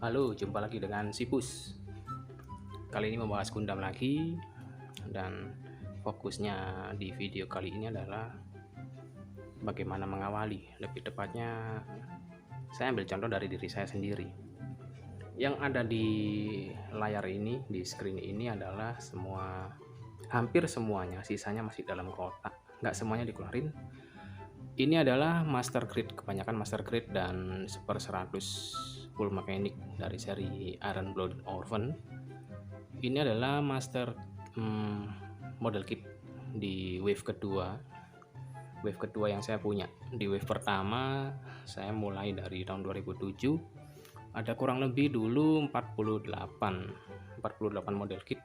Halo, jumpa lagi dengan Sipus. Kali ini membahas Gundam lagi, dan fokusnya di video kali ini adalah bagaimana mengawali. Lebih tepatnya, saya ambil contoh dari diri saya sendiri. Yang ada di layar ini, di screen ini adalah hampir semuanya, sisanya masih dalam kotak. Nggak semuanya dikeluarin. Ini adalah Master Grade, kebanyakan Master Grade dan Super 100 Full Mechanic dari seri Iron Blooded Orphan. Ini adalah master model kit di wave kedua yang saya punya. Di wave pertama saya mulai dari tahun 2007, ada kurang lebih dulu 48 model kit.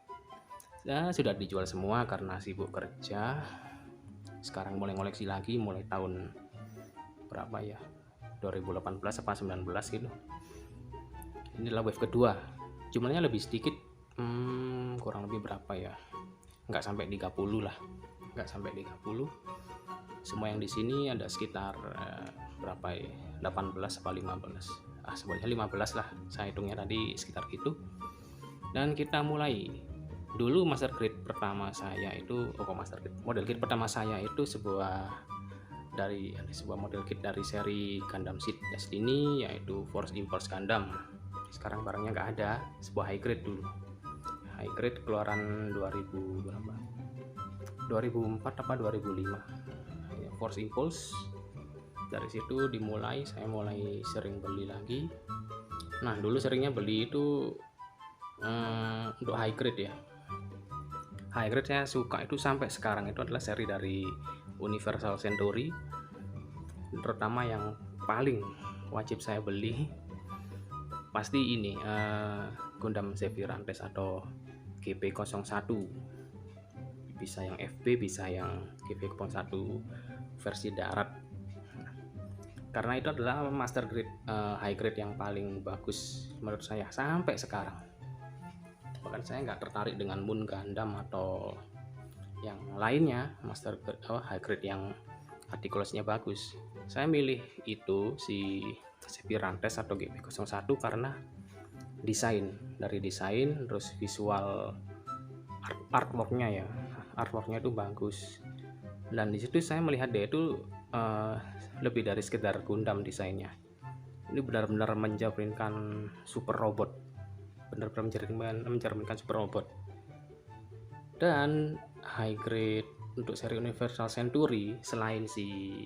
Sudah dijual semua karena sibuk kerja. Sekarang mulai ngoleksi lagi mulai tahun berapa ya, 2018 apa 19 gitu. Inilah wave kedua, jumlahnya lebih sedikit, kurang lebih berapa ya, nggak sampai 30 lah, nggak sampai 30. Semua yang di sini ada sekitar berapa ya, 18 apa 15, sebenarnya 15 lah, saya hitungnya tadi sekitar gitu. Dan kita mulai dulu. Master Grade pertama saya itu, model kit pertama saya itu sebuah model kit dari seri Gundam Seed Destiny, yaitu Force Impulse Gundam. Sekarang barangnya nggak ada. Sebuah high grade dulu, high grade keluaran 2000 berapa, 2004 apa 2005 ya, Force Impulse. Dari situ saya mulai sering beli lagi. Nah, dulu seringnya beli itu untuk high grade ya. High grade saya suka itu sampai sekarang itu adalah seri dari Universal Century, terutama yang paling wajib saya beli pasti ini Gundam Zephyrantess atau GP01. Bisa yang FB, bisa yang GP01 versi darat, karena itu adalah master grade, high grade yang paling bagus menurut saya sampai sekarang. Bahkan saya nggak tertarik dengan Moon Gundam atau yang lainnya master grade, high grade yang artikulasinya bagus. Saya milih itu si Zephyrantess atau GP01 karena desain terus visual artworknya itu bagus. Dan disitu saya melihat dia itu lebih dari sekedar Gundam desainnya. Ini benar-benar mencerminkan super robot, mencerminkan super robot. Dan high grade untuk seri Universal Century, selain si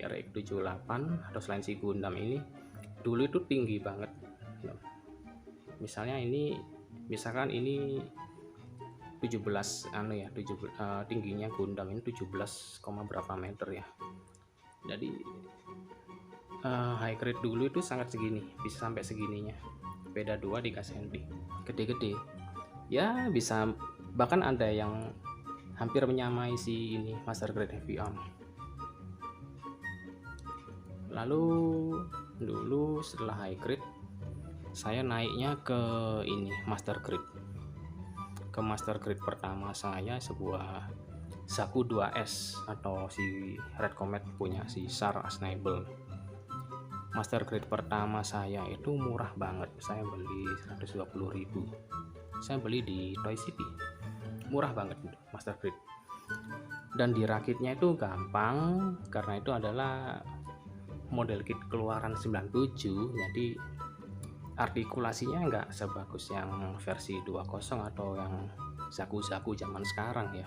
RX-78 atau selain si Gundam ini, dulu itu tinggi banget. Misalkan ini 17 tingginya Gundam ini 17, berapa meter ya. Jadi high grade dulu itu sangat segini, bisa sampai segininya, beda 2-3 cm, gede-gede ya, bisa bahkan ada yang hampir menyamai si ini Master Grade Heavy Arm. Lalu dulu setelah high grade saya naiknya ke ini Master Grade. Ke Master Grade pertama saya sebuah Zaku 2S atau si Red Comet punya si Char Aznable. Master Grade pertama saya itu murah banget, saya beli 120.000. Saya beli di Toy City, murah banget Master Grade. Dan dirakitnya itu gampang karena itu adalah model kit keluaran 97, jadi artikulasinya nggak sebagus yang versi 20 atau yang Zaku zaman sekarang ya.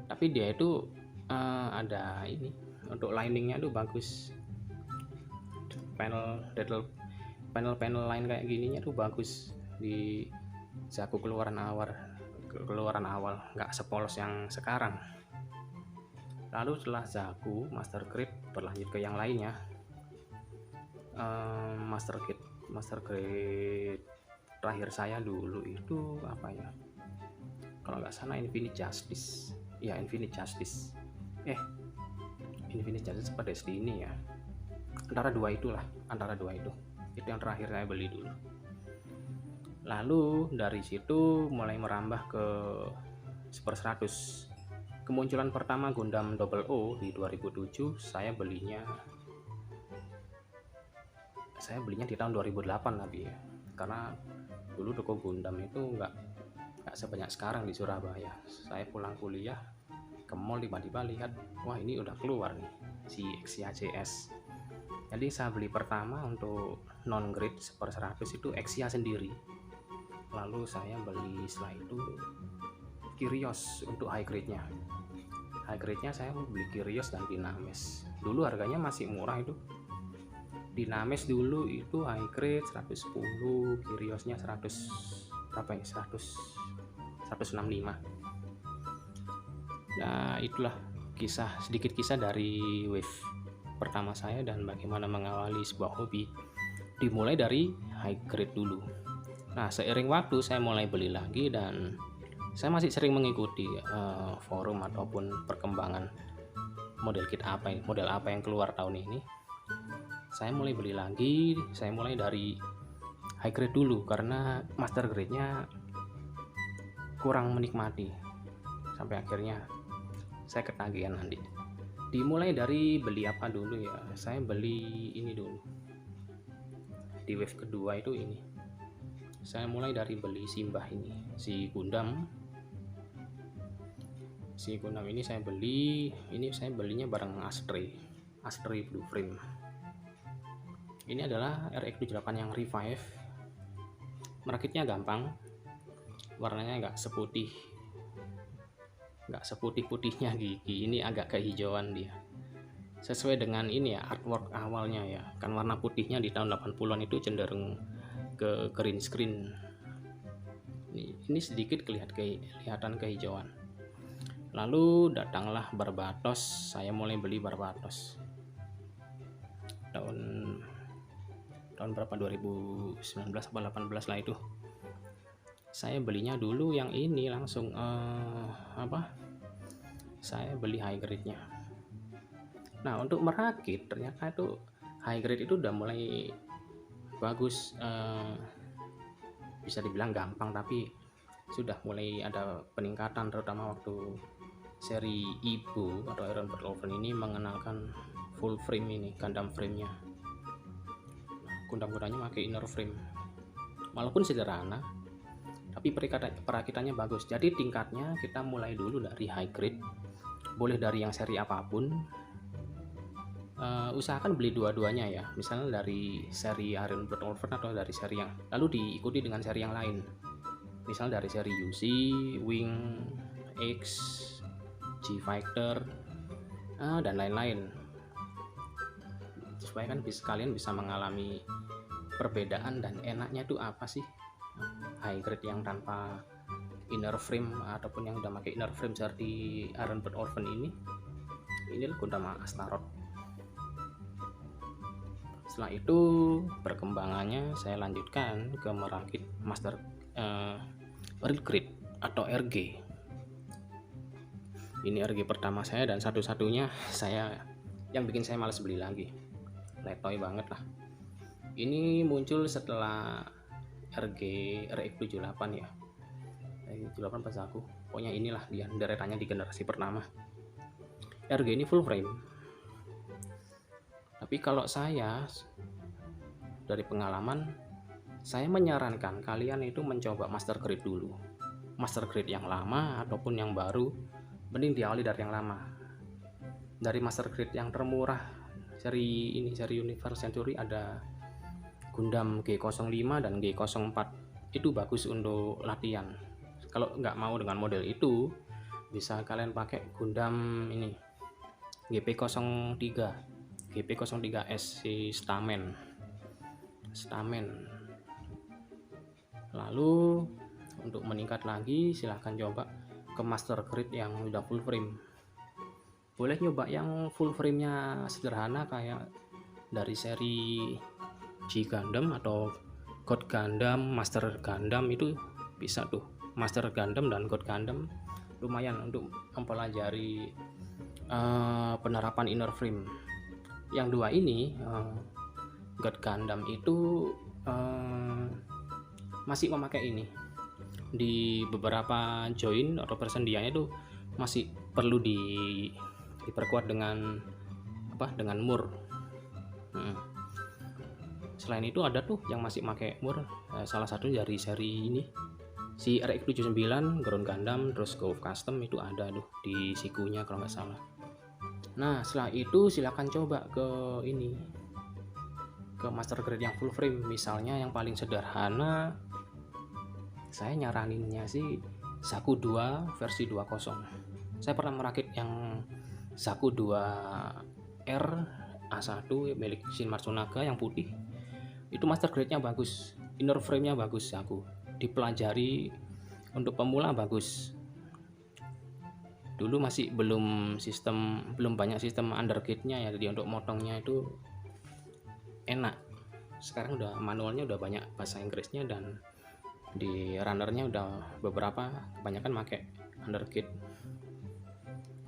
Tapi dia itu ada ini, untuk liningnya tuh bagus. Panel lain kayak gininya tuh bagus di Zaku keluaran awal, nggak sepolos yang sekarang. Lalu setelah Zaku Master Grade berlanjut ke yang lainnya. Master Grade terakhir saya dulu itu apa ya, kalau nggak salah Infinite Justice ya, Infinite Justice pada Destiny ya, antara dua itu yang terakhir saya beli dulu. Lalu dari situ mulai merambah ke Super 100. Kemunculan pertama Gundam Double O di 2007, saya belinya saya belinya di tahun 2008 tapi ya, karena dulu toko Gundam itu nggak sebanyak sekarang di Surabaya. Saya pulang kuliah ke mall, tiba-tiba lihat, wah ini udah keluar nih si Exia CS. Jadi saya beli pertama untuk non grade per 100 itu Exia sendiri. Lalu saya beli setelah itu Kyrios untuk high grade-nya. High grade-nya saya beli Kyrios dan Dynames. Dulu harganya masih murah itu. Dynames dulu itu high grade 110, Kyriosnya 100 berapa ya? 165. Nah, itulah sedikit kisah dari wave pertama saya dan bagaimana mengawali sebuah hobi. Dimulai dari high grade dulu. Nah, seiring waktu saya mulai beli lagi dan saya masih sering mengikuti forum ataupun perkembangan model apa yang keluar tahun ini. Saya mulai beli lagi, saya mulai dari high grade dulu karena master grade-nya kurang menikmati. Sampai akhirnya saya ketagihan nanti. Dimulai dari beli apa dulu ya? Saya beli ini dulu. Di wave kedua itu ini. Saya mulai dari beli Simbah ini, si Gundam ini saya belinya bareng Astray Blue Frame. Ini adalah RX78 yang revive. Merakitnya gampang, warnanya nggak seputih-putihnya gigi, ini agak kehijauan dia. Sesuai dengan ini ya, artwork awalnya ya, kan warna putihnya di tahun 80-an itu cenderung ke green screen. Ini sedikit kelihatan kehijauan. Lalu datanglah Barbatos. Saya mulai beli Barbatos tahun berapa, 2019 atau 18 lah itu. Saya belinya dulu yang ini langsung saya beli high grade-nya. Nah, untuk merakit ternyata itu high grade itu udah mulai bagus, bisa dibilang gampang, tapi sudah mulai ada peningkatan, terutama waktu seri Ibu atau Iron Bird Oven ini mengenalkan full frame ini, Gundam frame-nya. Gundam-gundamnya pakai inner frame, walaupun sederhana tapi perakitannya bagus. Jadi tingkatnya kita mulai dulu dari high grade, boleh dari yang seri apapun. Usahakan beli dua-duanya ya, misalnya dari seri Iron Bird Oven atau dari seri yang lalu diikuti dengan seri yang lain, misalnya dari seri UC, Wing, X, G-Fighter, dan lain-lain, supaya kan kalian bisa mengalami perbedaan dan enaknya tuh apa sih high grade yang tanpa inner frame ataupun yang udah pakai inner frame seperti Iron Bird Oven ini Gundam Astaroth. Setelah itu perkembangannya saya lanjutkan ke merakit master real grade atau RG. Ini RG pertama saya dan satu-satunya yang bikin saya malas beli lagi. Letoy banget lah. Ini muncul setelah RG RX78 ya. RX78 pas aku. Pokoknya inilah dia deretannya di generasi pertama. RG ini full frame. Tapi kalau saya dari pengalaman, saya menyarankan kalian itu mencoba master grade dulu. Master grade yang lama ataupun yang baru, mending diawali dari yang lama. Dari master grade yang termurah seri Universe Century ada Gundam G05 dan G04. Itu bagus untuk latihan. Kalau nggak mau dengan model itu, bisa kalian pakai Gundam ini GP03S si Stamen. Lalu untuk meningkat lagi silahkan coba ke master grade yang udah full frame. Boleh nyoba yang full frame-nya sederhana kayak dari seri G Gundam atau God Gundam, Master Gundam, itu bisa tuh. Master Gundam dan God Gundam lumayan untuk mempelajari penerapan inner frame. Yang dua ini God Gundam itu masih memakai ini di beberapa join atau persendiannya itu masih perlu diperkuat dengan mur. Selain itu ada tuh yang masih pakai mur, salah satu dari seri ini si RX79 Ground Gundam, terus Go Custom itu ada tuh di sikunya kalau nggak salah. Nah setelah itu silakan coba ke ini, ke master grade yang full frame. Misalnya yang paling sederhana, saya nyaraninnya sih Zaku 2 versi 20. Saya pernah merakit yang Zaku 2R A1 milik Shin Matsunaga yang putih. Itu master grade-nya bagus, inner frame-nya bagus, Zaku. Dipelajari untuk pemula bagus. Dulu masih belum banyak sistem undergate-nya ya, jadi untuk motongnya itu enak. Sekarang udah manualnya udah banyak bahasa Inggrisnya, dan di runnernya udah beberapa, kebanyakan pakai undergate.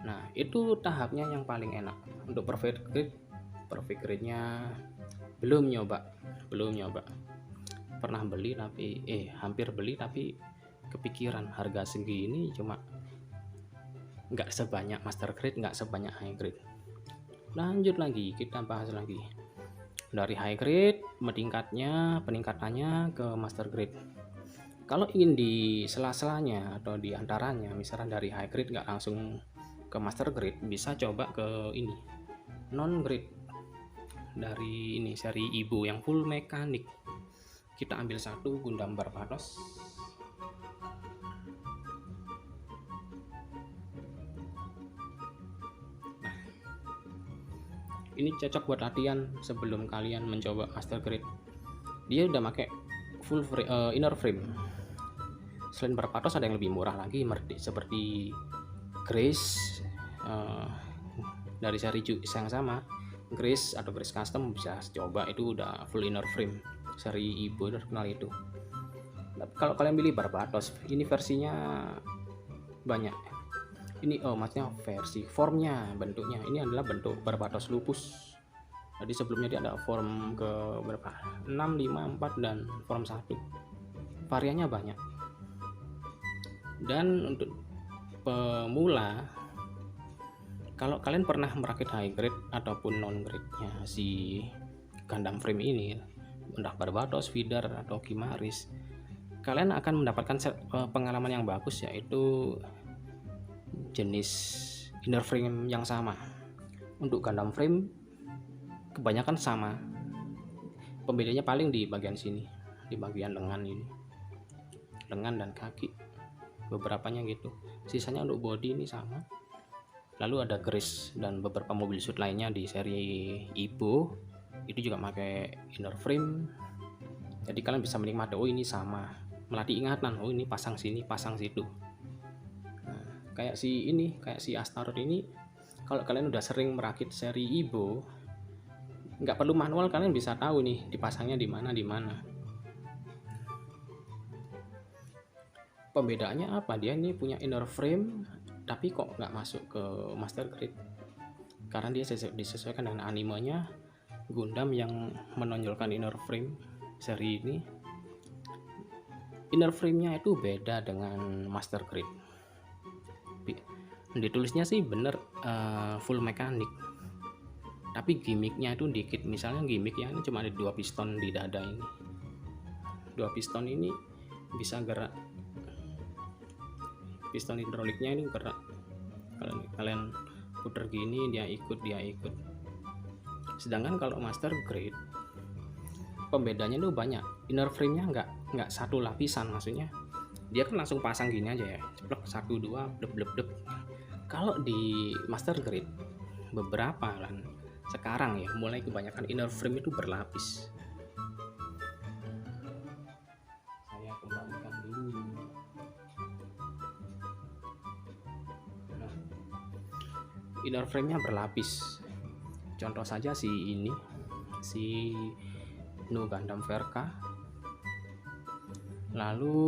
Nah itu tahapnya yang paling enak. Untuk perfect grade-nya belum nyoba. Pernah beli tapi hampir beli, tapi kepikiran harga segini cuma nggak sebanyak master grade, nggak sebanyak high grade. Lanjut lagi, kita bahas lagi dari high grade peningkatannya ke master grade. Kalau ingin di sela-selanya atau di antaranya, misalnya dari high grade nggak langsung ke master grade, bisa coba ke ini non grade dari ini seri Ibo yang full mekanik. Kita ambil satu Gundam Barbatos. Nah, ini cocok buat latihan sebelum kalian mencoba master grade. Dia udah pakai full inner frame. Selain Barbatos ada yang lebih murah lagi seperti Grace, dari seri yang sama, Grace atau Grace Custom bisa coba, itu udah full inner frame. Seri Ibo terkenal itu. Kalau kalian pilih Barbatos, ini versinya banyak. Ini maksudnya versi formnya, bentuknya ini adalah bentuk Barbatos Lupus. Jadi sebelumnya dia ada form ke berapa? 6, 5, 4 dan form 1. Variannya banyak. Dan untuk pemula, kalau kalian pernah merakit high grade ataupun non grade-nya si Gundam frame ini, entah Barbatos, Vidar atau Kimaris, kalian akan mendapatkan pengalaman yang bagus, yaitu jenis inner frame yang sama. Untuk Gundam frame kebanyakan sama, pembedanya paling di bagian sini, di bagian lengan ini, lengan dan kaki, beberapanya gitu. Sisanya untuk body ini sama. Lalu ada Grace dan beberapa mobil suit lainnya di seri Ibo itu juga pakai inner frame. Jadi kalian bisa menikmati, oh ini sama, melatih ingatan, oh ini pasang sini, pasang situ. Nah, kayak si Astaroth ini, kalau kalian udah sering merakit seri Ibo, nggak perlu manual, kalian bisa tahu nih dipasangnya di mana. Pembedaannya apa? Dia ini punya inner frame tapi kok nggak masuk ke master grade, karena dia disesuaikan dengan animenya Gundam yang menonjolkan inner frame. Seri ini inner frame-nya itu beda dengan master grade. Ditulisnya sih bener full mekanik, tapi gimmicknya itu dikit. Misalnya gimmicknya ini cuma ada 2 piston di dada ini. 2 piston ini bisa gerak, piston hidroliknya ini gerak. Kalau kalian puter gini dia ikut. Sedangkan kalau master grade pembedanya itu banyak. Inner frame-nya nggak satu lapisan, maksudnya dia kan langsung pasang gini aja ya, ceplok 1 2 bleb. Kalau di master grade beberapa kan sekarang ya mulai kebanyakan inner frame itu berlapis. Saya kembalikan dulu. Inner frame-nya berlapis. Contoh saja si Nu Gundam Verka. Lalu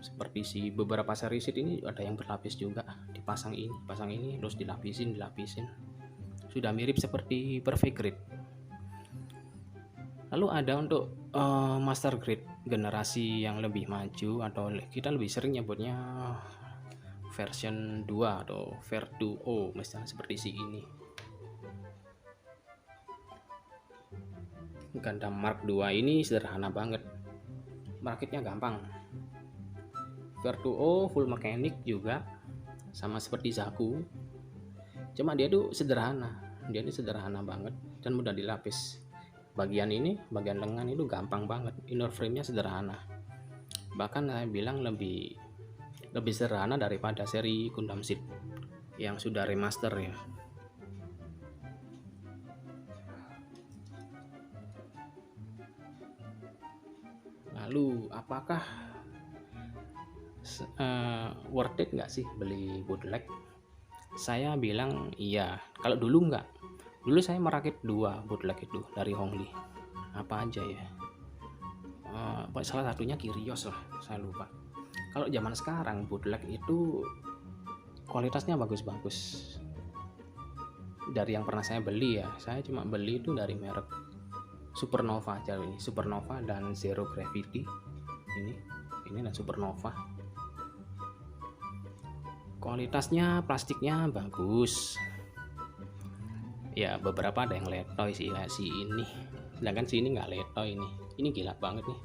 seperti si beberapa seri seat ini ada yang berlapis juga, dipasang ini terus dilapisin. Sudah mirip seperti perfect grade. Lalu ada untuk master grade generasi yang lebih maju, atau kita lebih sering nyebutnya version 2 atau Ver 2O, misalnya seperti si ini. Gundam Mark II ini sederhana banget, merakitnya gampang. Virtuo full mechanic juga sama seperti Zaku, cuma dia tuh sederhana, banget dan mudah dilapis. Bagian lengan itu gampang banget, inner frame-nya sederhana, bahkan saya bilang lebih sederhana daripada seri Gundam Seed yang sudah remaster ya. Lalu apakah worth it nggak sih beli bootleg? Saya bilang iya. Kalau dulu nggak. Dulu saya merakit 2 bootleg itu dari Hongli. Apa aja ya? Salah satunya Kyrios lah, saya lupa. Kalau zaman sekarang bootleg itu kualitasnya bagus-bagus. Dari yang pernah saya beli ya, saya cuma beli itu dari merek Supernova aja ini, Supernova dan Zero Gravity. Ini dan Supernova. Kualitasnya plastiknya bagus. Ya beberapa ada yang letoy sih ya, si ini. Sedangkan si ini nggak letoy ini. Ini gila banget nih.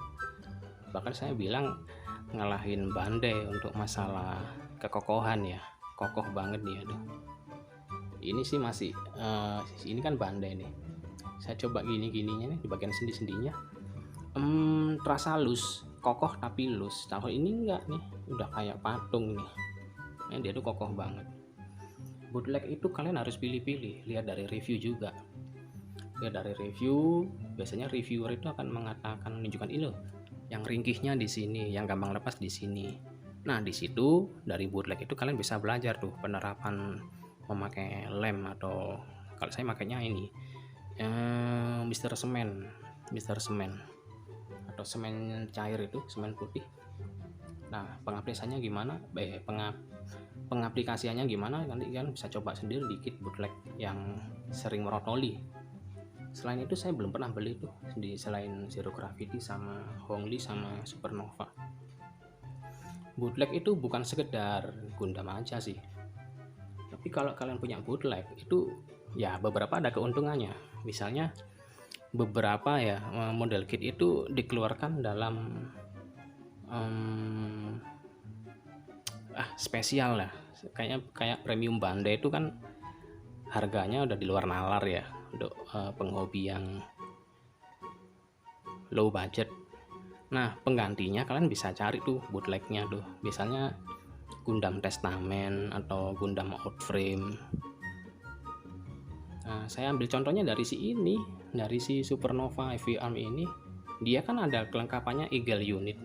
Bahkan saya bilang ngalahin Bandai untuk masalah kekokohan ya. Kokoh banget dia tuh. Ini sih masih ini kan Bandai nih. Saya coba gininya nih di bagian sendi-sendinya. Terasa lus, kokoh tapi lus. Kalau ini enggak nih, udah kayak patung nih. Dia tuh kokoh banget. Bootleg itu kalian harus pilih-pilih, lihat dari review juga. Lihat dari review, biasanya reviewer itu akan mengatakan, menunjukkan ini loh, yang ringkihnya di sini, yang gampang lepas di sini. Nah di situ dari bootleg itu kalian bisa belajar tuh penerapan memakai lem, atau kalau saya makainya ini Mr. Semen atau semen cair itu, semen putih. Nah pengaplikasiannya gimana? Pengaplikasiannya gimana? Nanti kalian bisa coba sendiri di kit bootleg yang sering merotoli. Selain itu saya belum pernah beli tuh selain Zero Gravity sama Hongli sama Supernova. Bootleg itu bukan sekedar Gundam aja sih. Tapi kalau kalian punya bootleg itu ya beberapa ada keuntungannya. Misalnya beberapa ya model kit itu dikeluarkan dalam spesial lah, kayak premium Bandai itu kan harganya udah di luar nalar ya untuk penghobi yang low budget. Nah penggantinya kalian bisa cari tuh bootlegnya tuh, misalnya Gundam Testament atau Gundam Outframe. Nah, saya ambil contohnya dari si Supernova Heavy Arm ini. Dia kan ada kelengkapannya Eagle Unit.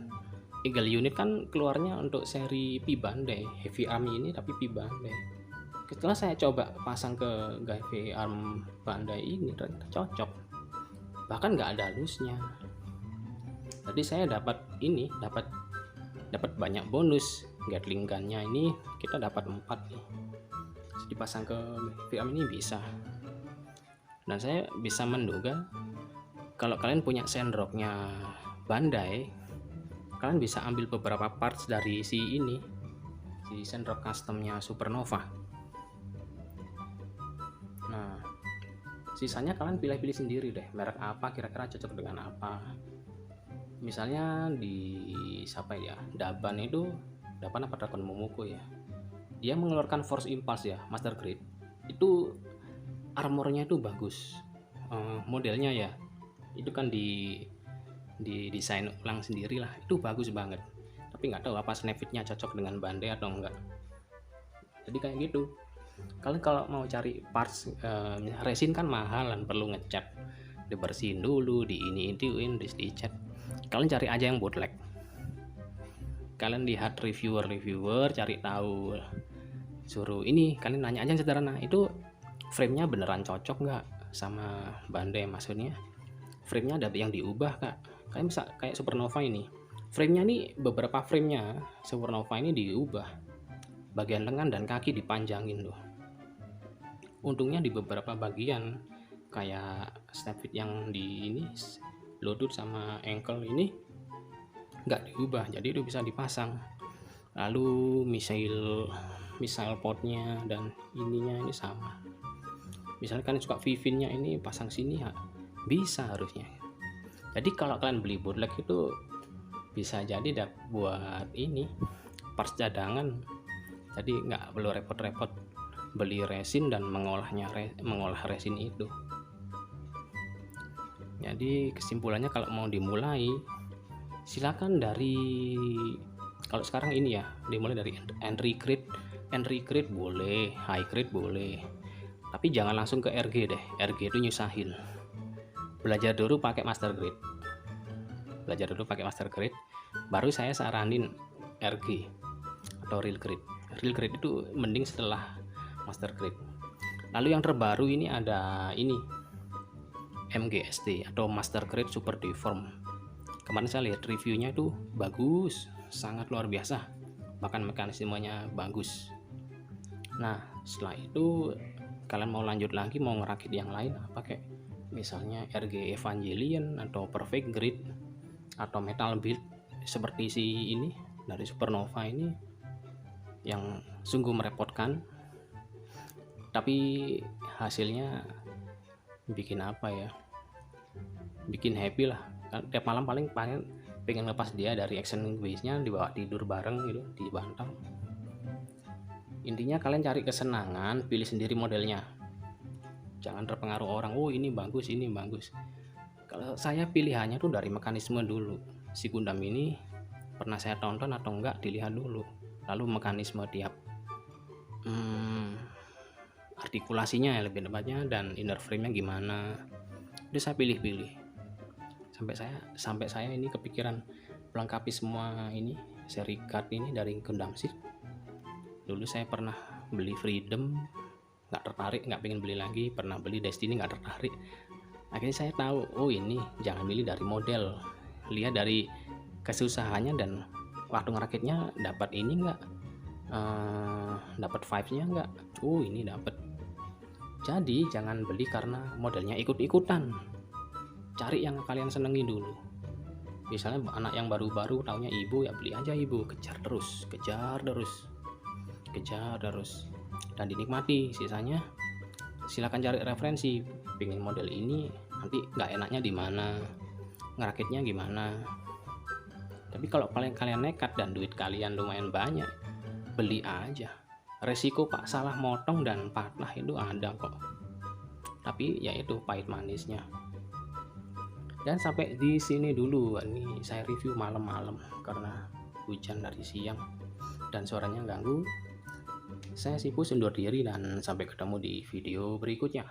Eagle Unit kan keluarnya untuk seri P Bandai, Heavy Arm ini tapi P Bandai. Setelah saya coba pasang ke Heavy Arm Bandai ini ternyata cocok, bahkan nggak ada halusnya. Jadi saya dapat banyak bonus. Gatling gunnya ini kita dapat 4 nih. Jadi dipasang ke Heavy Arm ini bisa. Dan saya bisa menduga kalau kalian punya sandrocknya Bandai, kalian bisa ambil beberapa parts dari si sandrock customnya Supernova. Nah sisanya kalian pilih-pilih sendiri deh, merek apa kira-kira cocok dengan apa. Misalnya di Daban apa Dragon Momoko ya, dia mengeluarkan Force Impulse ya, Master Grade itu armornya itu bagus, modelnya ya itu kan di desain ulang sendiri lah, itu bagus banget. Tapi nggak tahu apa Snapfitnya cocok dengan Bandai atau enggak. Jadi kayak gitu. Kalian kalau mau cari parts resin kan mahal dan perlu ngecat, dibersihin dulu, dicat. Kalian cari aja yang bootleg. Kalian lihat reviewer cari tahu, suruh ini, kalian nanya aja yang sederhana, itu frame-nya beneran cocok nggak sama Bandai, maksudnya frame-nya ada yang diubah kak. Kalian bisa kayak Supernova ini, frame-nya nih, beberapa frame-nya Supernova ini diubah, bagian lengan dan kaki dipanjangin loh. Untungnya di beberapa bagian kayak Snapfit yang di ini lutut sama ankle ini nggak diubah, jadi itu bisa dipasang. Lalu missile portnya dan ininya ini sama. Misalnya kalian suka Vivinnya ini pasang sini ya bisa harusnya. Jadi kalau kalian beli bootleg itu bisa jadi buat ini parts cadangan, jadi nggak perlu repot-repot beli resin dan mengolah resin itu. Jadi kesimpulannya kalau mau dimulai silakan kalau sekarang ini ya, dimulai dari entry grade boleh, high grade boleh, tapi jangan langsung ke RG deh. RG itu nyusahin. Belajar dulu pakai master grade, baru saya saranin RG atau real grade. Real grade itu mending setelah master grade. Lalu yang terbaru ini ada ini MGST atau master grade super deform. Kemarin saya lihat reviewnya itu bagus, sangat luar biasa, bahkan mekanismenya bagus. Nah setelah itu kalian mau lanjut lagi, mau ngerakit yang lain, pakai misalnya RG Evangelion atau perfect grade atau metal build seperti si ini dari Supernova ini, yang sungguh merepotkan tapi hasilnya bikin bikin happy lah. Tiap malam paling pengen lepas dia dari action base nya, dibawa tidur bareng gitu di bantal. Intinya kalian cari kesenangan, pilih sendiri modelnya, jangan terpengaruh orang, oh ini bagus. Kalau saya pilihannya tuh dari mekanisme dulu. Si Gundam ini pernah saya tonton atau enggak, dilihat dulu, lalu mekanisme tiap artikulasinya ya lebih tepatnya, dan inner frame-nya gimana, itu saya pilih-pilih sampai saya ini kepikiran melengkapi semua ini seri card ini dari Gundam Seed. Dulu saya pernah beli Freedom, nggak tertarik, nggak pengen beli lagi. Pernah beli Destiny, nggak tertarik. Akhirnya saya tahu, oh ini jangan milih dari model, lihat dari kesusahannya dan waktu ngerakitnya dapat ini nggak, dapat vibes-nya nggak, oh ini dapat. Jadi jangan beli karena modelnya ikut-ikutan, cari yang kalian senengi dulu. Misalnya anak yang baru-baru taunya ibu, ya beli aja ibu, kejar terus dan dinikmati. Sisanya silakan cari referensi, pengen model ini nanti nggak enaknya di mana, ngerakitnya gimana. Tapi kalau kalian nekat dan duit kalian lumayan banyak, beli aja. Resiko pak salah motong dan patah itu ada kok, tapi ya itu pahit manisnya. Dan sampai di sini dulu, ini saya review malam-malam karena hujan dari siang dan suaranya ganggu. Saya Sipus undur diri dan sampai ketemu di video berikutnya.